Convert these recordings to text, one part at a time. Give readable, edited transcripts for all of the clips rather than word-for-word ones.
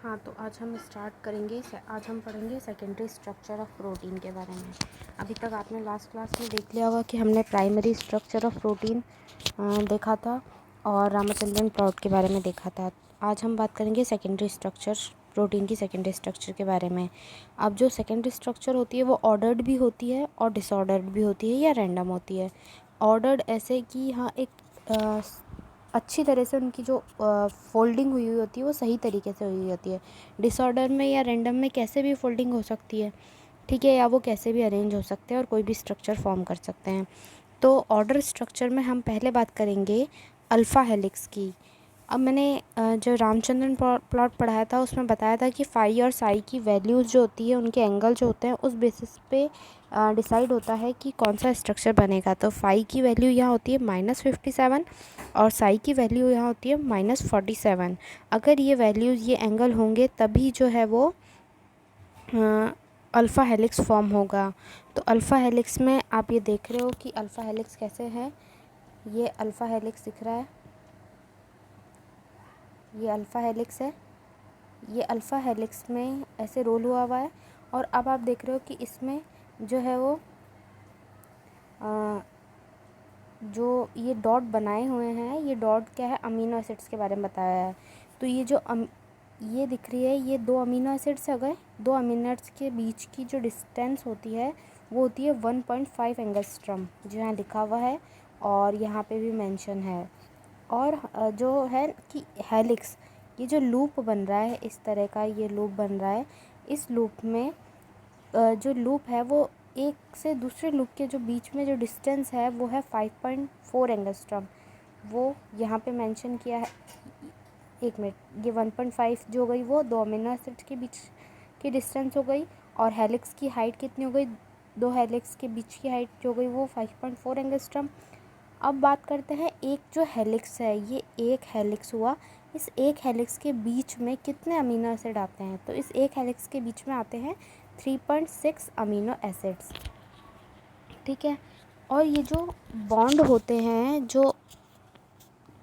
हाँ, तो आज हम स्टार्ट करेंगे। आज हम पढ़ेंगे सेकेंडरी स्ट्रक्चर ऑफ प्रोटीन के बारे में। अभी तक आपने लास्ट क्लास में देख लिया होगा कि हमने प्राइमरी स्ट्रक्चर ऑफ प्रोटीन देखा था और रामचंद्रन प्लॉट के बारे में देखा था। आज हम बात करेंगे सेकेंडरी स्ट्रक्चर, प्रोटीन की सेकेंडरी स्ट्रक्चर के बारे में। अब जो सेकेंडरी स्ट्रक्चर होती है वो ऑर्डर्ड भी होती है और डिसऑर्डर्ड भी होती है या रैंडम होती है। ऑर्डर्ड ऐसे कि हाँ एक अच्छी तरह से उनकी जो फोल्डिंग हुई हुई होती है वो सही तरीके से हुई होती है। डिसऑर्डर में या रैंडम में कैसे भी फोल्डिंग हो सकती है, ठीक है, या वो कैसे भी अरेंज हो सकते हैं और कोई भी स्ट्रक्चर फॉर्म कर सकते हैं। तो ऑर्डर स्ट्रक्चर में हम पहले बात करेंगे अल्फ़ा हेलिक्स की। अब मैंने जो रामचंद्रन प्लॉट पढ़ाया था उसमें बताया था कि फाई और साई की वैल्यूज़ जो होती है, उनके एंगल जो होते हैं उस बेसिस पे डिसाइड होता है कि कौन सा स्ट्रक्चर बनेगा। तो फाई की वैल्यू यहाँ होती है -57 और साई की वैल्यू यहाँ होती है -47। अगर ये वैल्यूज़, ये एंगल होंगे तभी जो है वो अल्फ़ा हेलिक्स फॉर्म होगा। तो अल्फ़ा हेलिक्स में आप ये देख रहे हो कि अल्फ़ा हेलिक्स कैसे है। ये अल्फ़ा हेलिक्स दिख रहा है, ये अल्फ़ा हेलिक्स है। ये अल्फ़ा हेलिक्स में ऐसे रोल हुआ हुआ है और अब आप देख रहे हो कि इसमें जो है वो जो ये डॉट बनाए हुए हैं, ये डॉट क्या है, अमीनो एसिड्स के बारे में बताया है। तो ये जो ये दिख रही है, ये 2 अमीनो एसिड्स हो गए। 2 अमीनो एसिड्स के बीच की जो डिस्टेंस होती है वो होती है 1.5 एंगस्ट्रम, जो यहाँ लिखा हुआ है और यहाँ पे भी मेंशन है। और जो है कि हेलिक्स, ये जो लूप बन रहा है, इस तरह का ये लूप बन रहा है। इस लूप में जो लूप है वो एक से दूसरे लूप के जो बीच में जो डिस्टेंस है वो है 5.4 एंगस्ट्रम। वो यहाँ पे मेंशन किया है। एक मिनट, ये 1.5 जो हो गई वो 2 अमीनो एसिड्स के बीच की डिस्टेंस हो गई और हेलिक्स की हाइट कितनी हो गई, 2 हेलिक्स के बीच की हाइट जो हो गई वो 5.4 एंगस्ट्रम। अब बात करते हैं एक जो हेलिक्स है, ये एक हेलिक्स हुआ। इस एक हेलिक्स के बीच में कितने अमीनो एसिड आते हैं? तो इस एक हेलिक्स के बीच में आते हैं 3.6 अमीनो एसिड्स, ठीक है। और ये जो बॉन्ड होते हैं जो,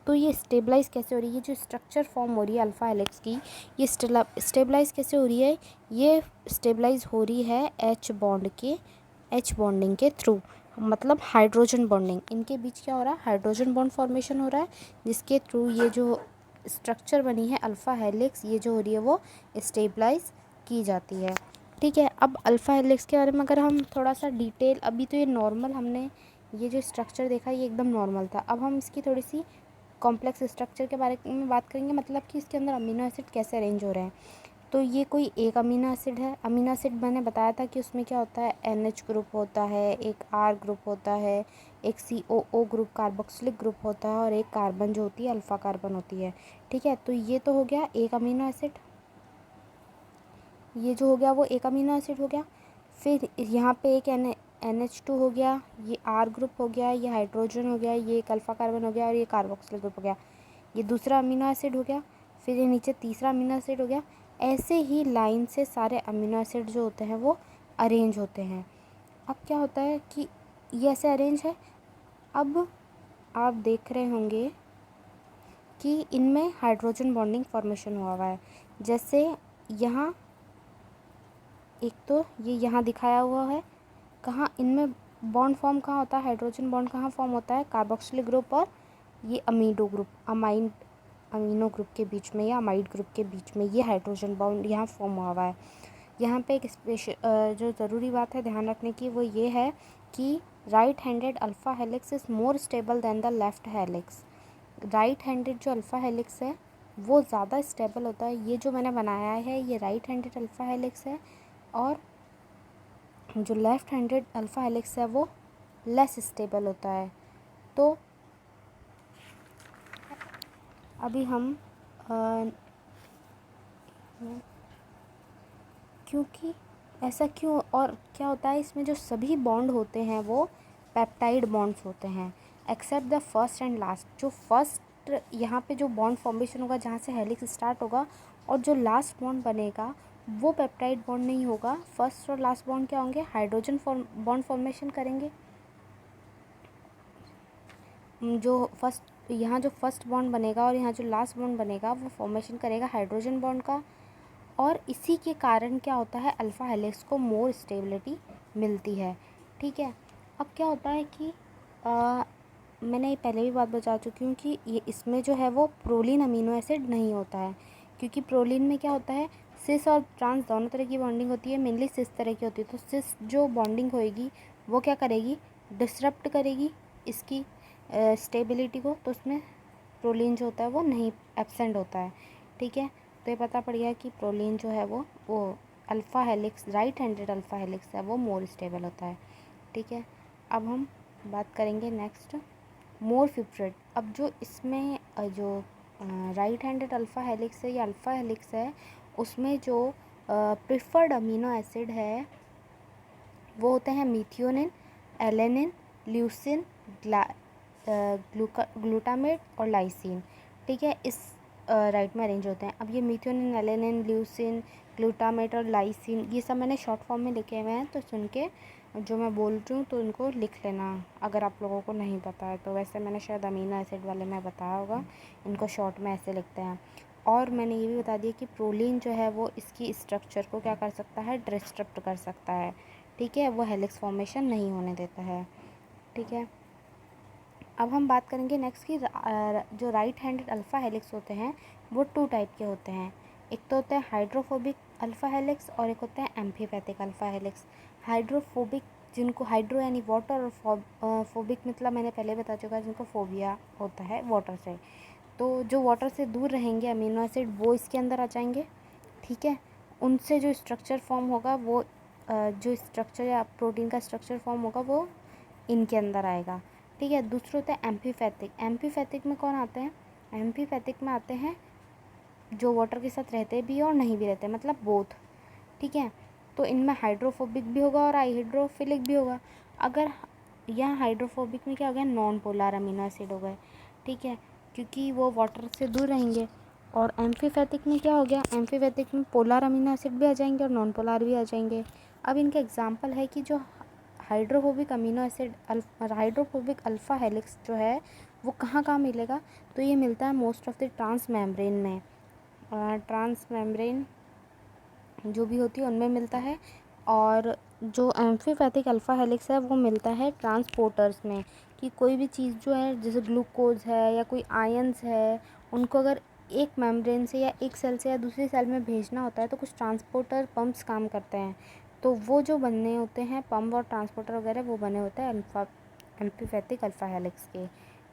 तो ये स्टेबलाइज कैसे हो रही है, ये जो स्ट्रक्चर फॉर्म हो रही है अल्फ़ा हेलिक्स की, ये स्टेबलाइज कैसे हो रही है? ये स्टेबलाइज हो रही है एच बॉन्डिंग के थ्रू, मतलब हाइड्रोजन बॉन्डिंग। इनके बीच क्या हो रहा है, हाइड्रोजन बॉन्ड फॉर्मेशन हो रहा है, जिसके थ्रू ये जो स्ट्रक्चर बनी है अल्फ़ा हेलिक्स, ये जो हो रही है वो स्टेबलाइज की जाती है, ठीक है। अब अल्फ़ा हेलिक्स के बारे में अगर हम थोड़ा सा डिटेल, अभी तो ये नॉर्मल हमने ये जो स्ट्रक्चर देखा ये एकदम नॉर्मल था। अब हम इसकी थोड़ी सी कॉम्प्लेक्स स्ट्रक्चर के बारे में बात करेंगे, मतलब कि इसके अंदर अमीनो एसिड कैसे अरेंज हो रहे हैं। तो ये कोई एक अमीनो एसिड है। अमीनो एसिड मैंने बताया था कि उसमें क्या होता है, NH ग्रुप होता है, एक R ग्रुप होता है, एक COO ग्रुप कार्बोक्सिलिक ग्रुप होता है और एक कार्बन जो होती है अल्फ़ा कार्बन होती है, ठीक है। तो ये तो हो गया एक अमीनो एसिड, ये जो हो गया वो एक अमीनो एसिड हो गया। फिर यहाँ पे एक NH2 हो गया, ये R ग्रुप हो गया, ये हाइड्रोजन हो गया, ये एक अल्फ़ा कार्बन हो गया और ये कार्बोक्सिलिक ग्रुप हो गया, ये दूसरा अमीनो एसिड हो गया। फिर ये नीचे तीसरा अमीनो एसिड हो गया। ऐसे ही लाइन से सारे अमीनो एसिड जो होते हैं वो अरेंज होते हैं। अब क्या होता है कि ये ऐसे अरेंज है। अब आप देख रहे होंगे कि इनमें हाइड्रोजन बॉन्डिंग फॉर्मेशन हुआ हुआ है। जैसे यहाँ एक तो ये यहाँ दिखाया हुआ है, कहाँ इनमें बॉन्ड फॉर्म कहाँ होता है, हाइड्रोजन बॉन्ड कहाँ फॉर्म होता है, कार्बोक्सिलिक ग्रुप और ये अमीडो ग्रुप, अमीनो ग्रुप के बीच में या अमाइड ग्रुप के बीच में ये हाइड्रोजन बॉन्ड यहाँ फॉर्म हुआ हुआ है। यहाँ पे एक जो ज़रूरी बात है ध्यान रखने की वो ये है कि right handed alpha helix is more stable then the left helix. Right handed जो अल्फ़ा हेलिक्स है वो ज़्यादा स्टेबल होता है। ये जो मैंने बनाया है ये राइट हैंडेड अल्फ़ा हेलिक्स है और जो लेफ़्ट हैंडेड अल्फ़ा हेलिक्स है वो लेस स्टेबल होता है। तो अभी हम क्योंकि ऐसा क्यों और क्या होता है, इसमें जो सभी बॉन्ड होते हैं वो पेप्टाइड बॉन्ड्स होते हैं except the first and last. जो फर्स्ट यहाँ पे जो बॉन्ड फॉर्मेशन होगा जहाँ से हेलिक्स स्टार्ट होगा और जो लास्ट बॉन्ड बनेगा वो पेप्टाइड बॉन्ड नहीं होगा। फर्स्ट और लास्ट बॉन्ड क्या होंगे, हाइड्रोजन बॉन्ड फॉर्मेशन करेंगे। जो फर्स्ट, यहाँ जो फर्स्ट बॉन्ड बनेगा और यहाँ जो लास्ट बॉन्ड बनेगा वो फॉर्मेशन करेगा हाइड्रोजन बॉन्ड का। और इसी के कारण क्या होता है, अल्फ़ा हेलिक्स को मोर स्टेबिलिटी मिलती है। ठीक है, अब क्या होता है कि मैंने पहले भी बात बता चुकी हूँ कि ये इसमें जो है वो प्रोलीन अमीनो एसिड नहीं होता है, क्योंकि प्रोलीन में क्या होता है, सिस और ट्रांस दोनों तरह की बॉन्डिंग होती है, मेनली सिस तरह की होती है। तो सिस जो बॉन्डिंग होएगी वो क्या करेगी, डिसरप्ट करेगी इसकी स्टेबिलिटी को, तो उसमें प्रोलीन जो होता है वो नहीं एब्सेंट होता है। ठीक है, तो ये पता पड़ गया कि प्रोलीन जो है वो alpha helix, right handed alpha helix है, वो मोर स्टेबल होता है। ठीक है, अब हम बात करेंगे नेक्स्ट मोर फिब्रेट। अब जो इसमें जो राइट हैंडेड अल्फ़ा हेलिक्स है या अल्फ़ा हेलिक्स है, उसमें जो प्रिफर्ड अमीनो एसिड है वो होते हैं मीथियोनिन, एलेनिन, ल्यूसिन, ग्लूटामेट और लाइसिन। ठीक है, इस राइट में अरेंज होते हैं। अब ये मीथियोनिन, एलेनिन, ल्यूसिन, ग्लूटामेट और लाइसिन ये सब मैंने शॉर्ट फॉर्म में लिखे हुए हैं, तो सुन के जो मैं बोल रही हूँ तो इनको लिख लेना अगर आप लोगों को नहीं पता है। तो वैसे मैंने शायद अमीनो एसिड वाले में बताया होगा, इनको शॉर्ट में ऐसे लिखते हैं। और मैंने ये भी बता दिया कि प्रोलीन जो है वो इसकी स्ट्रक्चर को क्या कर सकता है, डिस्टर्ब कर सकता है। ठीक है, वो हेलिक्स फॉर्मेशन नहीं होने देता है। ठीक है, अब हम बात करेंगे नेक्स्ट की जो राइट हैंडेड अल्फ़ा हेलिक्स होते हैं वो 2 टाइप के होते हैं। एक तो होता है हाइड्रोफोबिक अल्फ़ा हेलिक्स और एक होता है एम्फीपैथिक अल्फ़ा हेलिक्स। हाइड्रोफोबिक जिनको हाइड्रो यानी वाटर और फोबिक मतलब मैंने पहले बता चुका है, जिनको फोबिया होता है वाटर से। तो जो वाटर से दूर रहेंगे अमीनो एसिड वो इसके अंदर आ जाएंगे। ठीक है, उनसे जो स्ट्रक्चर फॉर्म होगा वो जो स्ट्रक्चर या प्रोटीन का स्ट्रक्चर फॉर्म होगा वो इनके अंदर आएगा। ठीक है, दूसरा होता है एम्फीपैथिक। एम्फीपैथिक में कौन आते हैं, एम्फीपैथिक में आते हैं जो वाटर के साथ रहते भी और नहीं भी रहते, मतलब बोथ। ठीक है, तो इनमें हाइड्रोफोबिक भी होगा और हाइड्रोफिलिक भी होगा। अगर यहाँ हाइड्रोफोबिक में क्या हो गया, नॉन पोलर अमीनो एसिड हो गए। ठीक है, क्योंकि वो वाटर से दूर रहेंगे। और एम्फीपैथिक में क्या हो गया, एम्फीपैथिक में पोलर अमीनो एसिड भी आ जाएंगे और नॉन पोलर भी आ जाएंगे। अब इनके एग्जाम्पल है कि जो hydrophobic amino acid hydrophobic alpha helix जो है वो कहाँ कहाँ मिलेगा, तो ये मिलता है most of the transmembrane में। ट्रांस मेम्ब्रेन जो भी होती है उनमें मिलता है। और जो एम्फीपैथिक अल्फ़ा हेलिक्स है वो मिलता है ट्रांसपोर्टर्स में, कि कोई भी चीज़ जो है जैसे ग्लूकोज है या कोई आयंस है, उनको अगर एक मेम्ब्रेन से या एक सेल से या दूसरी सेल में भेजना होता है तो कुछ ट्रांसपोर्टर पंप्स काम करते हैं। तो वो जो बने होते हैं पंप और ट्रांसपोर्टर वगैरह, वो बने होते हैं एम्फीपैथिक अल्फ़ा हेलिक्स के।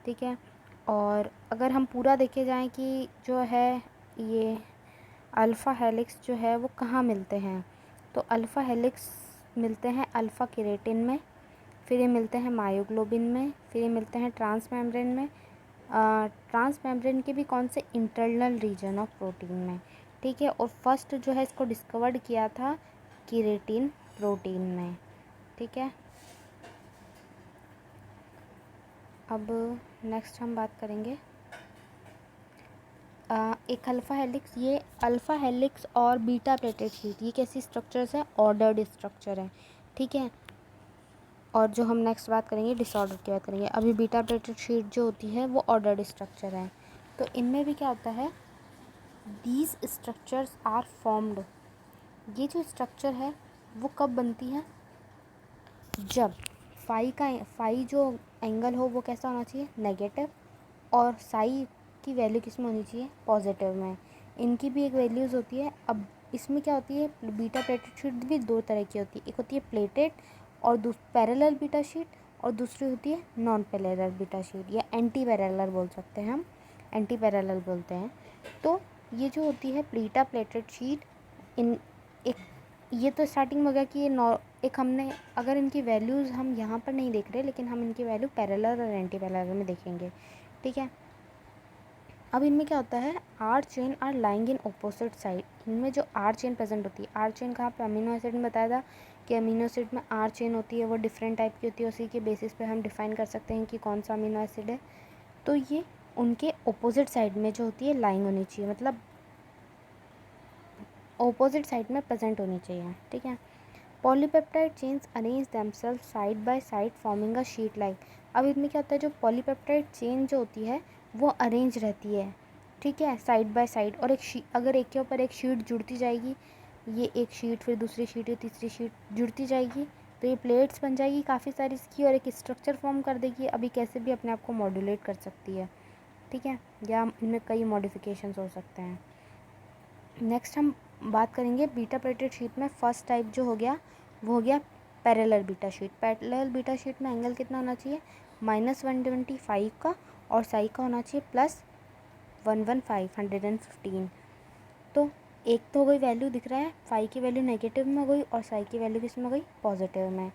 ठीक है, और अगर हम पूरा देखे जाएँ कि जो है ये अल्फ़ा हेलिक्स जो है वो कहाँ मिलते हैं, तो अल्फ़ा हेलिक्स मिलते हैं अल्फ़ा केराटिन में, फिर ये मिलते हैं मायोग्लोबिन में, फिर ये मिलते हैं ट्रांस मेम्ब्रेन में। ट्रांस मेम्ब्रेन के भी कौन से, इंटरनल रीजन ऑफ प्रोटीन में। ठीक है, और फर्स्ट जो है इसको डिस्कवर्ड किया था केराटिन प्रोटीन में। ठीक है, अब नेक्स्ट हम बात करेंगे एक अल्फ़ा हेलिक्स। ये अल्फ़ा हेलिक्स और बीटा प्लेटेड शीट ये कैसी स्ट्रक्चर्स हैं, ऑर्डर्ड स्ट्रक्चर है। ठीक है, और जो हम नेक्स्ट बात करेंगे डिसऑर्डर की बात करेंगे। अभी बीटा प्लेटेड शीट जो होती है वो ऑर्डर्ड स्ट्रक्चर है। तो इनमें भी क्या होता है, दीज स्ट्रक्चर्स आर फॉर्म्ड। ये जो स्ट्रक्चर है वो कब बनती है, जब फाई जो एंगल हो वो कैसा होना चाहिए, नेगेटिव, और साई की वैल्यू किस में होनी चाहिए, पॉजिटिव में। इनकी भी एक वैल्यूज़ होती है। अब इसमें क्या होती है, बीटा प्लेटेड शीट भी 2 तरह की होती है, एक होती है प्लेटेड और पैरेलल बीटा शीट, और दूसरी होती है नॉन पैरेलल बीटा शीट या एंटी पैरेलल बोल सकते हैं हम, एंटी पैरेलल बोलते हैं। तो ये जो होती है बीटा प्लेटेड शीट, इन एक ये तो स्टार्टिंग में हो गया कि ये एक हमने अगर इनकी वैल्यूज़ हम यहाँ पर नहीं देख रहे, लेकिन हम इनकी वैल्यू पैरेलल और एंटी पैरेलल में देखेंगे। ठीक है, अब इनमें क्या होता है, R chain are lying in opposite side. इनमें जो आर चेन प्रेजेंट होती है, आर चेन कहाँ पे, अमीनो एसिड में बताया था कि अमीनो एसिड में आर चेन होती है, वो डिफरेंट टाइप की होती है, उसी के बेसिस पे हम डिफाइन कर सकते हैं कि कौन सा अमीनो एसिड है। तो ये उनके अपोजिट साइड में जो होती है लाइंग होनी चाहिए, मतलब अपोजिट साइड में प्रेजेंट होनी चाहिए। ठीक है, polypeptide chains arrange themselves side by side forming a sheet like. अब इसमें क्या होता है, जो पॉलीपेप्टाइड चेन जो होती है वो अरेंज रहती है ठीक है, साइड बाय साइड। और अगर एक के ऊपर एक शीट जुड़ती जाएगी, ये एक शीट, फिर दूसरी शीट, तीसरी शीट जुड़ती जाएगी, तो ये प्लेट्स बन जाएगी काफ़ी सारी इसकी, और एक स्ट्रक्चर फॉर्म कर देगी। अभी कैसे भी अपने आप को मॉड्यूलेट कर सकती है, ठीक है, या इनमें कई मॉडिफिकेशंस हो सकते हैं। नेक्स्ट हम बात करेंगे बीटा प्लेटेड शीट में फर्स्ट टाइप जो हो गया वो हो गया parallel beta sheet. Parallel beta sheet में एंगल कितना होना चाहिए, -125 का, और साई का होना चाहिए +115। तो एक तो हो गई वैल्यू दिख रहा है, फाई की वैल्यू नेगेटिव में हो गई और साई की वैल्यू किस में हो गई, पॉजिटिव में।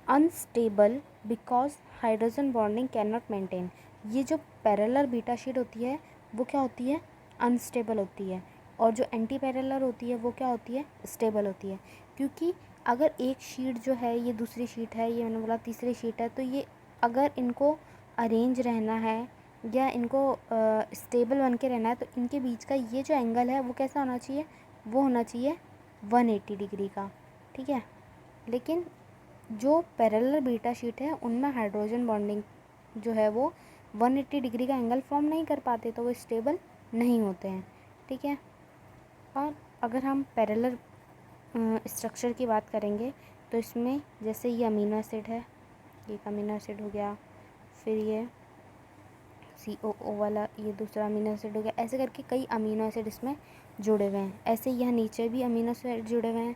Unstable because hydrogen bonding can not maintain. ये जो पैरेलल बीटा शीट होती है वो क्या होती है, अनस्टेबल होती है, और जो एंटी पैरेलल होती है वो क्या होती है, स्टेबल होती है। क्योंकि अगर एक शीट जो है, ये दूसरी शीट है, ये मैंने बोला तीसरी शीट है, तो ये अगर इनको अरेंज रहना है या इनको स्टेबल बन के रहना है, तो इनके बीच का ये जो एंगल है वो कैसा होना चाहिए, वो होना चाहिए 180 डिग्री का, ठीक है। लेकिन जो पैरेलल बीटा शीट है उनमें हाइड्रोजन बॉन्डिंग जो है वो 180 डिग्री का एंगल फॉर्म नहीं कर पाते, तो वो स्टेबल नहीं होते हैं, ठीक है। और अगर हम पैरेलल स्ट्रक्चर की बात करेंगे तो इसमें जैसे ये अमीनो एसिड है, ये अमीनो एसिड हो गया, फिर ये COO वाला ये दूसरा अमीनो एसिड हो गया, ऐसे करके कई अमीनो एसिड इसमें जुड़े हुए हैं। ऐसे यहाँ नीचे भी अमीनो एसिड जुड़े हुए हैं।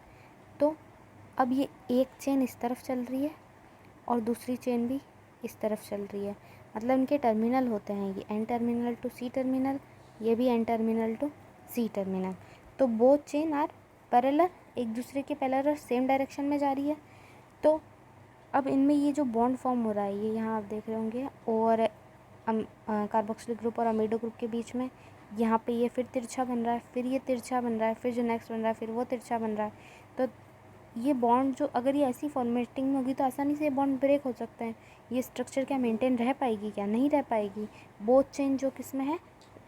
तो अब ये एक चेन इस तरफ चल रही है और दूसरी चेन भी इस तरफ चल रही है, मतलब इनके टर्मिनल होते हैं, ये N terminal to C terminal, ये भी N terminal to C terminal. तो बोथ चेन आर पैरेलल, एक दूसरे के पैरेलल सेम डायरेक्शन में जा रही है। तो अब इनमें ये जो बॉन्ड फॉर्म हो रहा है, ये यहाँ आप देख रहे होंगे, और कार्बोक्सिलिक ग्रुप और अमीडो ग्रुप के बीच में, यहाँ पे ये फिर तिरछा बन रहा है, फिर ये तिरछा बन रहा है, फिर जो नेक्स्ट बन रहा है फिर वो तिरछा बन रहा है। तो ये बॉन्ड जो अगर ये ऐसी फॉर्मेटिंग में होगी तो आसानी से ये बॉन्ड ब्रेक हो सकते हैं। ये स्ट्रक्चर क्या मेंटेन रह पाएगी, क्या नहीं रह पाएगी। बोथ चेन जो किस में है,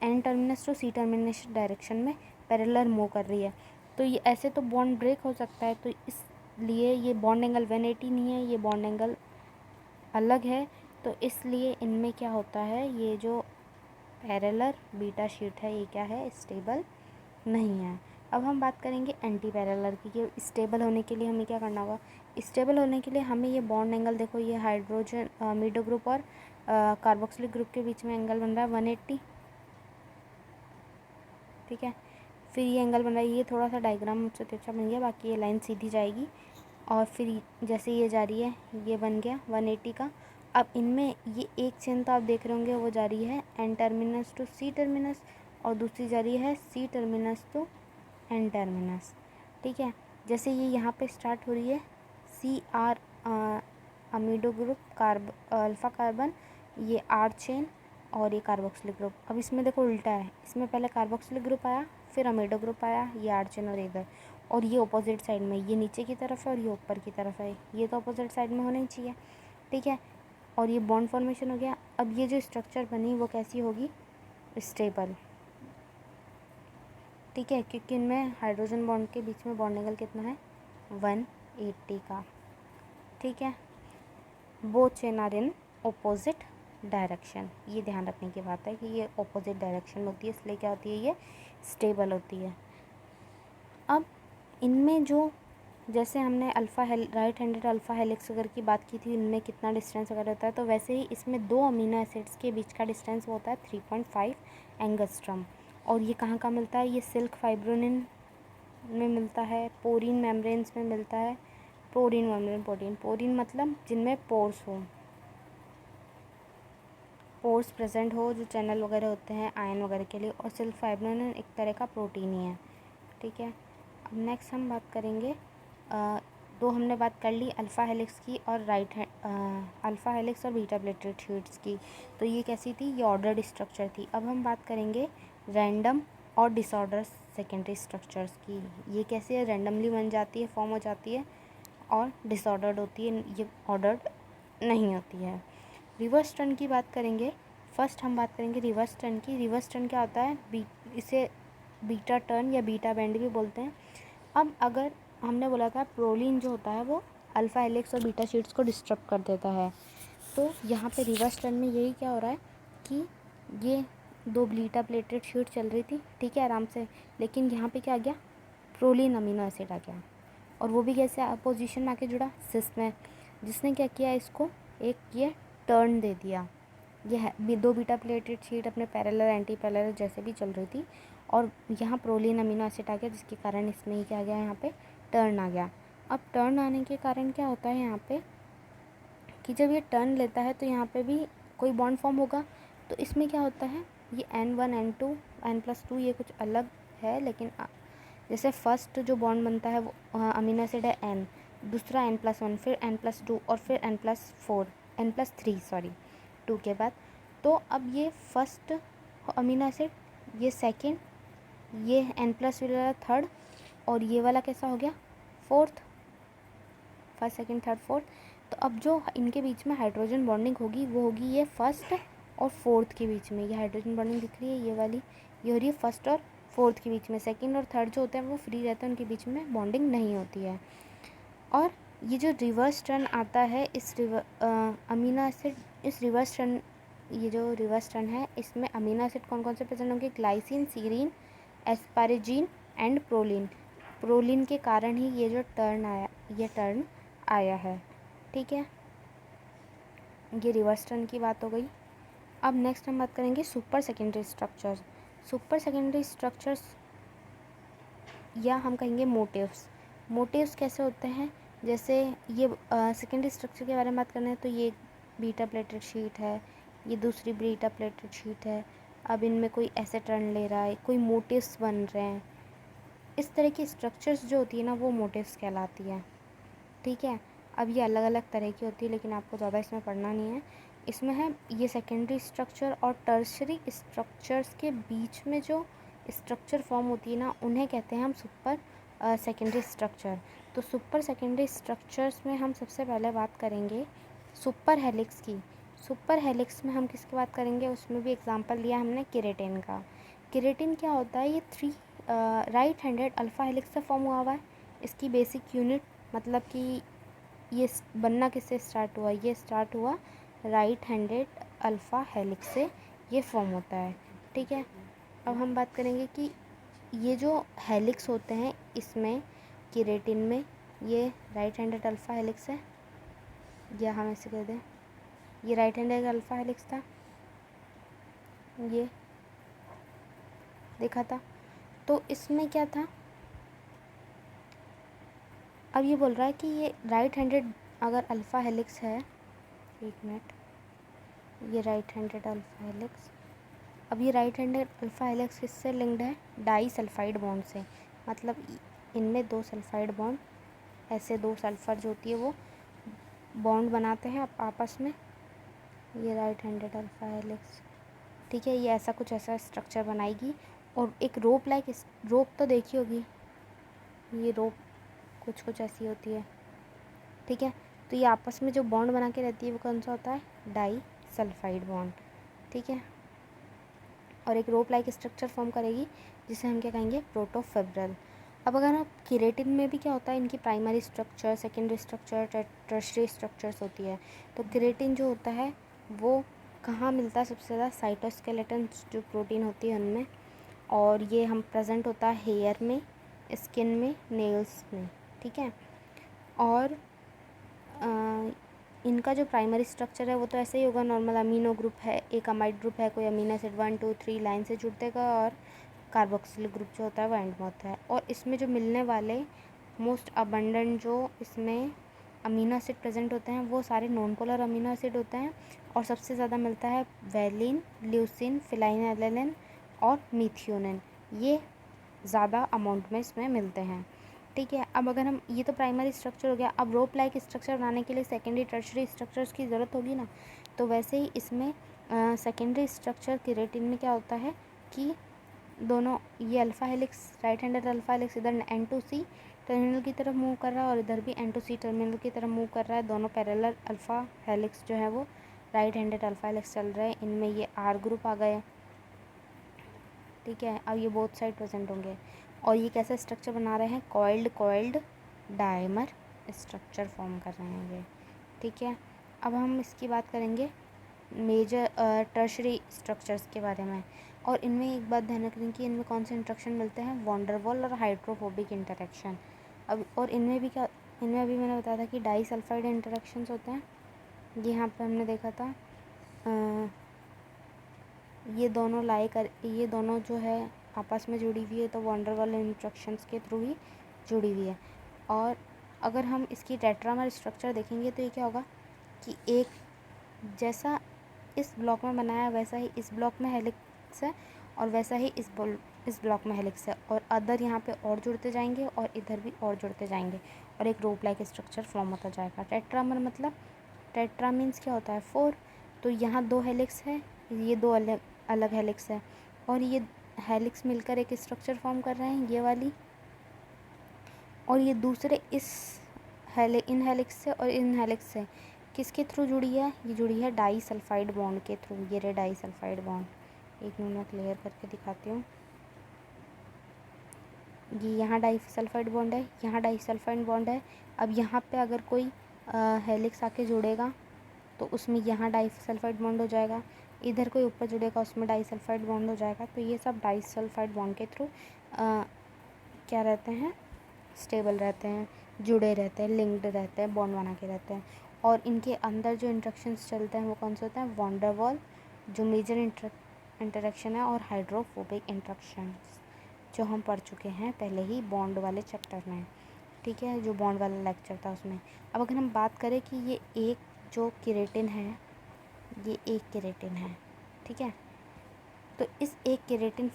N terminus to C terminus direction में पैरेलल मूव कर रही है, तो ये ऐसे तो बॉन्ड ब्रेक हो सकता है। तो इसलिए ये बॉन्ड एंगल 180 नहीं है, ये बॉन्ड एंगल अलग है। तो इसलिए इनमें क्या होता है, ये जो पैरेलल बीटा शीट है ये क्या है, स्टेबल नहीं है। अब हम बात करेंगे एंटी पैरेलल की, कि स्टेबल होने के लिए हमें क्या करना होगा। स्टेबल होने के लिए हमें ये बॉन्ड एंगल, देखो ये हाइड्रोजन अमीडो ग्रुप और कार्बोक्सिलिक ग्रुप के बीच में एंगल बन रहा है 180, ठीक है। फिर ये एंगल बन रहा है, ये थोड़ा सा डायग्राम मुझसे तिरछा बन गया, बाकी ये लाइन सीधी जाएगी, और फिर जैसे ये जा रही है ये बन गया 180 का। अब इनमें ये एक चेन तो आप देख रहे होंगे वो जा रही है N terminus to C terminus, और दूसरी जा रही है C terminus to N terminus, ठीक है। जैसे ये यहाँ पे स्टार्ट हो रही है CR अमीडो ग्रुप अल्फ़ा कार्बन, ये R चेन और ये कार्बोक्सिलिक ग्रुप। अब इसमें देखो उल्टा है, इसमें पहले कार्बोक्सिलिक ग्रुप आया, फिर अमीडो ग्रुप आया, ये R चेन और इधर, और ये अपोजिट साइड में, ये नीचे की तरफ है और ये ऊपर की तरफ है, ये तो अपोजिट साइड में होना ही चाहिए, ठीक है। और ये बॉन्ड फॉर्मेशन हो गया। अब ये जो स्ट्रक्चर बनी वो कैसी होगी, स्टेबल, ठीक है, क्योंकि इनमें हाइड्रोजन बॉन्ड के बीच में बॉन्ड एंगल कितना है, 180 का, ठीक है। Both chain are in opposite direction, ये ध्यान रखने की बात है कि ये ऑपोजिट डायरेक्शन में होती है, इसलिए क्या होती है, ये स्टेबल होती है। अब इनमें जो जैसे हमने राइट हैंडेड अल्फ़ा हेलिक्स वगैरह की बात की थी, इनमें कितना डिस्टेंस वगैरह होता है, तो वैसे ही इसमें दो अमीनो एसिड्स के बीच का डिस्टेंस होता है 3.5 एंगस्ट्रम। और ये कहाँ कहाँ मिलता है, ये सिल्क फाइब्रोनिन में मिलता है, पोरीन मेम्ब्रेन्स में मिलता है, पोरीन मेम्ब्रेन, पोरीन मतलब जिनमें पोर्स हो, पोर्स प्रेजेंट हो, जो चैनल वगैरह होते हैं आयन वगैरह के लिए, और सिल्क फाइब्रोनिन एक तरह का प्रोटीन ही है, ठीक है। अब नेक्स्ट हम बात करेंगे, दो हमने बात कर ली अल्फ़ा हेलिक्स की और अल्फ़ा हेलिक्स और बीटा प्लेटेड शीट्स की, तो ये कैसी थी, ये ऑर्डर्ड स्ट्रक्चर थी। अब हम बात करेंगे रैंडम और डिसऑर्डर सेकेंडरी स्ट्रक्चर्स की, ये कैसे है, रैंडमली बन जाती है, फॉर्म हो जाती है, और डिसऑर्डर्ड होती है, ये ऑर्डर्ड नहीं होती है। रिवर्स टर्न की बात करेंगे, फर्स्ट हम बात करेंगे रिवर्स टर्न की। रिवर्स टर्न क्या होता है, इसे बीटा टर्न या बीटा बैंड भी बोलते हैं। अब अगर हमने बोला था प्रोलीन जो होता है वो अल्फ़ा हेलिक्स और बीटा शीट्स को डिस्टर्ब कर देता है, तो यहाँ पे रिवर्स टर्न में यही क्या हो रहा है कि ये दो बीटा प्लेटेड शीट चल रही थी, ठीक है, आराम से, लेकिन यहाँ पे क्या आ गया, प्रोलीन अमीनो एसिड आ गया। और वो भी कैसे पोजीशन में आके जुड़ा, सिस में, जिसने क्या किया, इसको एक ये टर्न दे दिया। ये है दो बीटा प्लेटेड शीट अपने पैरेलल एंटी पैरेलल जैसे भी चल रही थी, और यहाँ प्रोलीन अमीनो एसिड आ गया, जिसके कारण इसमें ही क्या आ गया, यहाँ पे टर्न आ गया। अब टर्न आने के कारण क्या होता है यहाँ पे कि जब ये टर्न लेता है तो यहाँ पे भी कोई बॉन्ड फॉर्म होगा। तो इसमें क्या होता है, ये N1 N2 N+2 ये कुछ अलग है, लेकिन जैसे फर्स्ट जो बॉन्ड बनता है वो अमीनो एसिड है N, दूसरा N+1, फिर N+2 और फिर N+4 N+3 सॉरी 2 के बाद। तो अब ये फर्स्ट अमीनो एसिड, ये सेकेंड, ये N+3 वाला थर्ड, और ये वाला कैसा हो गया, fourth, first second third fourth. तो अब जो इनके बीच में हाइड्रोजन बॉन्डिंग होगी वो होगी ये फर्स्ट और फोर्थ के बीच में। ये हाइड्रोजन बॉन्डिंग दिख रही है, ये वाली, ये हो रही है फर्स्ट और फोर्थ के बीच में। सेकंड और थर्ड जो होते हैं वो फ्री रहते हैं, उनके बीच में बॉन्डिंग नहीं होती है। और ये जो रिवर्स टर्न आता है इस अमीनो एसिड, इस रिवर्स टर्न, ये जो रिवर्स टर्न है इसमें अमीनो एसिड कौन कौन से प्रेजेंट होंगे, glycine, serine, asparagine and proline. Proline के कारण ही ये जो टर्न आया, ये टर्न आया है, ठीक है। ये रिवर्स टर्न की बात हो गई। अब नेक्स्ट हम बात करेंगे super secondary structures. Super secondary structures या हम कहेंगे मोटिव्स। मोटिव्स कैसे होते हैं, जैसे ये सेकेंडरी स्ट्रक्चर के बारे में बात करना है तो ये बीटा प्लेटेड शीट है, ये दूसरी बीटा प्लेटेड शीट है। अब इनमें कोई ऐसे टर्न ले रहा है, कोई मोटिव्स बन रहे हैं, इस तरह की स्ट्रक्चर्स जो होती है ना वो मोटिव्स कहलाती है, ठीक है। अब ये अलग अलग तरह की होती है, लेकिन आपको ज़्यादा इसमें पढ़ना नहीं है। इसमें है ये सेकेंडरी स्ट्रक्चर और टर्शरी स्ट्रक्चर्स के बीच में जो स्ट्रक्चर फॉर्म होती है ना, उन्हें कहते हैं हम सुपर सेकेंडरी स्ट्रक्चर। तो सुपर सेकेंडरी स्ट्रक्चर्स में हम सबसे पहले बात करेंगे सुपर हेलिक्स की। सुपर हेलिक्स में हम किसकी बात करेंगे, उसमें भी एग्जांपल लिया हमने केराटिन का। केराटिन क्या होता है, ये 3 राइट हैंडेड अल्फ़ा हेलिक्स से फॉर्म हुआ हुआ है। इसकी बेसिक यूनिट मतलब कि ये बनना किससे स्टार्ट हुआ, ये स्टार्ट हुआ राइट हैंडेड अल्फ़ा हेलिक्स से ये फॉर्म होता है, ठीक है। अब हम बात करेंगे कि ये जो हेलिक्स होते हैं इसमें केराटिन में ये राइट हैंडेड अल्फ़ा हेलिक्स है, या हम ऐसे कह दें ये राइट हैंडेड अल्फ़ा हेलिक्स था, ये देखा था। तो इसमें क्या था, अब ये बोल रहा है कि ये राइट हैंडेड अगर अल्फ़ा हेलिक्स है, एक मिनट, ये राइट हैंडेड अल्फ़ा हेलिक्स, अब ये राइट हैंडेड अल्फ़ा हेलिक्स किससे लिंक्ड है, डाई सल्फाइड बॉन्ड से। मतलब इनमें 2 सल्फाइड बॉन्ड, ऐसे 2 सल्फ़र जो होती है वो बॉन्ड बनाते हैं आपस में, ये राइट हैंडेड अल्फ़ा हेलिक्स, ठीक है। ये ऐसा कुछ ऐसा स्ट्रक्चर बनाएगी। और एक रोप लाइक, रोप तो देखी होगी, ये रोप कुछ कुछ ऐसी होती है, ठीक है। तो ये आपस में जो बॉन्ड बना के रहती है वो कौन सा होता है, डाई सल्फाइड बॉन्ड, ठीक है। और एक रोप लाइक स्ट्रक्चर फॉर्म करेगी जिसे हम क्या कहेंगे, प्रोटोफिब्रिल। अब अगर आप केराटिन में भी क्या होता है, इनकी primary structure, secondary structure, tertiary structures होती है। तो केराटिन जो होता है वो कहाँ मिलता है सबसे ज़्यादा, साइटोस्केलेटन जो प्रोटीन होती है उनमें। और ये हम प्रेजेंट होता है हेयर में, स्किन में, नेल्स में, ठीक है। और इनका जो प्राइमरी स्ट्रक्चर है वो तो ऐसे ही होगा, नॉर्मल अमीनो ग्रुप है, एक अमाइड ग्रुप है, कोई अमीनो एसिड 1 2 3 लाइन से जुड़ देगा, और कार्बोक्सिल ग्रुप जो होता है वो एंड में होता है। और इसमें जो मिलने वाले मोस्ट अबंडेंट जो इसमें अमीनो एसिड प्रेजेंट होते हैं वो सारे नॉन पोलर अमीनो एसिड होते हैं। और सबसे ज़्यादा मिलता है वैलिन, ल्यूसिन, फिनाइलएलानाइन और मीथियोनिन, ये ज़्यादा अमाउंट में इसमें मिलते हैं, ठीक है। अब अगर हम, ये तो प्राइमरी स्ट्रक्चर हो गया, अब रोप लाइक स्ट्रक्चर बनाने के लिए सेकेंडरी टर्शरी स्ट्रक्चर्स की ज़रूरत होगी ना। तो वैसे ही इसमें सेकेंडरी स्ट्रक्चर केराटिन में क्या होता है कि दोनों, ये alpha helix, right handed alpha helix इधर N2C टर्मिनल की तरफ मूव कर रहा है और इधर भी N2C टर्मिनल की तरफ मूव कर रहा है। दोनों पैरेलल अल्फ़ा हेलिक्स जो है वो राइट हैंडेड अल्फ़ा हेलिक्स चल रहे हैं। इनमें ये R ग्रुप आ गए, ठीक है। अब ये बोथ साइड प्रेजेंट होंगे। और ये कैसा स्ट्रक्चर बना रहे हैं, कॉइल्ड डायमर स्ट्रक्चर फॉर्म कर रहे हैं ये, ठीक है। अब हम इसकी बात करेंगे मेजर टर्शरी स्ट्रक्चर्स के बारे में। और इनमें एक बात ध्यान रखने की, इनमें कौन से इंटरेक्शन मिलते हैं, वॉन डेर वाल और हाइड्रोफोबिक इंटरेक्शन। अब और इनमें भी क्या, इनमें अभी मैंने बताया था कि डाई सल्फाइड इंटरेक्शंस होते हैं। ये यहाँ पे हमने देखा था ये दोनों जो है आपस में जुड़ी हुई है, तो वॉन डेर वाल इंटरेक्शंस के थ्रू ही जुड़ी हुई है। और अगर हम इसकी टेट्रामर स्ट्रक्चर देखेंगे तो ये क्या होगा कि एक जैसा इस ब्लॉक में बनाया वैसा ही इस ब्लॉक में हेलिक्स है और वैसा ही इस ब्लॉक में हेलिक्स है, और अदर यहाँ पे और जुड़ते जाएंगे और इधर भी और जुड़ते जाएंगे और एक रोप लाइक स्ट्रक्चर फॉर्म होता जाएगा। टेट्रामर मतलब, टेट्रा मीन्स क्या होता है 4, तो यहाँ 2 हेलिक्स है, ये 2 अलग अलग हेलिक्स है और ये हेलिक्स मिलकर एक स्ट्रक्चर फॉर्म कर रहे हैं ये वाली, और ये दूसरे इन हेलिक्स से और इन हेलिक्स से किसके थ्रू जुड़ी है, ये जुड़ी है डाई सल्फाइड बॉन्ड के थ्रू। ये रे डाई सल्फाइड बॉन्ड, एक मिनट में क्लियर करके दिखाती हूँ। ये यहाँ डाई सल्फाइड बॉन्ड है, यहाँ डाई सल्फाइड बॉन्ड है। अब यहाँ पे अगर कोई हेलिक्स आके जुड़ेगा तो उसमें यहाँ डाई सल्फाइड बॉन्ड हो जाएगा, इधर कोई ऊपर जुड़ेगा उसमें डाई सल्फाइड बॉन्ड हो जाएगा। तो ये सब डाई सल्फाइड बॉन्ड के थ्रू क्या रहते हैं, स्टेबल रहते हैं, जुड़े रहते हैं, लिंक्ड रहते हैं, बॉन्ड बना के रहते हैं। और इनके अंदर जो इंटरेक्शंस चलते हैं वो कौन से होते हैं, वॉन डेर वाल जो मेजर इंटरेक्शन है, और हाइड्रोफोबिक इंटरेक्शंस जो हम पढ़ चुके हैं पहले ही बॉन्ड वाले चैप्टर में, ठीक है, जो बॉन्ड वाला लेक्चर था उसमें। अब अगर हम बात करें कि ये एक जो केराटिन है, ये एक केराटिन है, ठीक है, तो इस एक केराटिन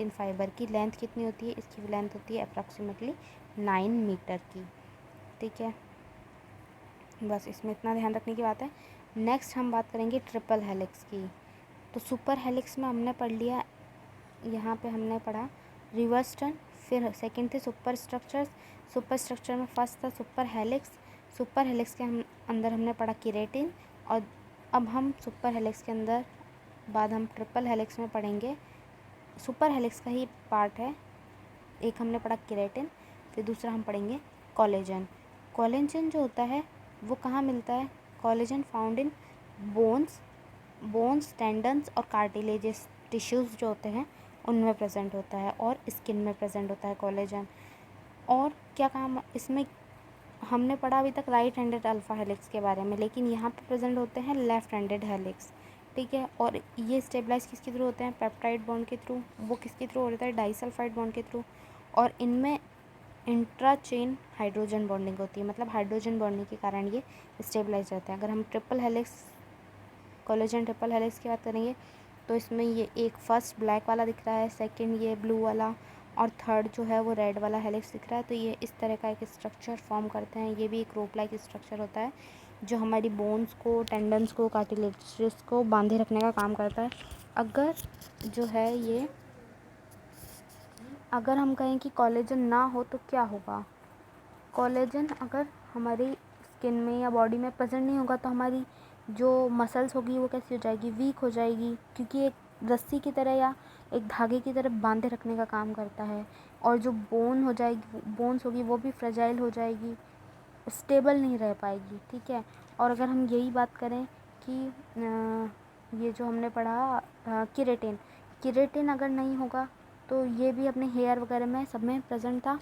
फाइबर की लेंथ कितनी होती है, इसकी लेंथ होती है अप्रॉक्सीमेटली 9 मीटर की, ठीक है। बस इसमें इतना ध्यान रखने की बात है। नेक्स्ट हम बात करेंगे ट्रिपल हेलिक्स की। तो सुपर हेलिक्स में हमने पढ़ लिया, यहाँ पे हमने पढ़ा रिवर्स टर्न, फिर सेकंड थे सुपर स्ट्रक्चर्स। सुपर स्ट्रक्चर में फर्स्ट था सुपर हेलिक्स। सुपर हेलिक्स के अंदर हमने पढ़ा केराटिन, और अब हम सुपर हेलिक्स के अंदर बाद हम ट्रिपल हेलिक्स में पढ़ेंगे, सुपर हेलिक्स का ही पार्ट है। एक हमने पढ़ा केराटिन, फिर दूसरा हम पढ़ेंगे कोलेजन। कोलेजन जो होता है वो कहाँ मिलता है, collagen found in bones tendons और कार्टिलेजेस टिश्यूज़ जो होते हैं उनमें प्रेजेंट होता है, और स्किन में प्रेजेंट होता है कोलेजन। और क्या काम इसमें, हमने पढ़ा अभी तक राइट हैंडेड अल्फ़ा हेलिक्स के बारे में, लेकिन यहाँ पे प्रेजेंट होते हैं लेफ़्ट हैंडेड हेलिक्स, ठीक है। और ये स्टेबलाइज किसके थ्रू होते हैं, पेप्टाइड बॉन्ड के थ्रू। वो किसके थ्रू होता है, डाइसल्फाइड बॉन्ड के थ्रू। और इनमें इंट्रा चेन हाइड्रोजन बॉन्डिंग होती है, मतलब हाइड्रोजन बॉन्डिंग के कारण ये स्टेबलाइज रहते हैं। अगर हम triple helix, collagen triple helix की बात करेंगे तो इसमें ये एक फर्स्ट ब्लैक वाला दिख रहा है, सेकंड ये ब्लू वाला, और थर्ड जो है वो रेड वाला हेलिक्स दिख रहा है। तो ये इस तरह का एक स्ट्रक्चर फॉर्म करते हैं। ये भी एक रोप लाइक स्ट्रक्चर होता है जो हमारी बोन्स को, टेंडन्स को, कार्टिलेजेस को बांधे रखने का काम करता है। अगर जो है ये, अगर हम कहें कि कोलेजन ना हो तो क्या होगा, कोलेजन अगर हमारी स्किन में या बॉडी में प्रेजेंट नहीं होगा तो हमारी जो मसल्स होगी वो कैसी हो जाएगी, वीक हो जाएगी, क्योंकि एक रस्सी की तरह या एक धागे की तरह बांधे रखने का काम करता है। और जो बोन्स होगी वो भी फ्रेजाइल हो जाएगी, स्टेबल नहीं रह पाएगी, ठीक है। और अगर हम यही बात करें कि ये जो हमने पढ़ा केराटिन, केराटिन अगर नहीं होगा तो ये भी अपने हेयर वगैरह में सब में प्रेजेंट था,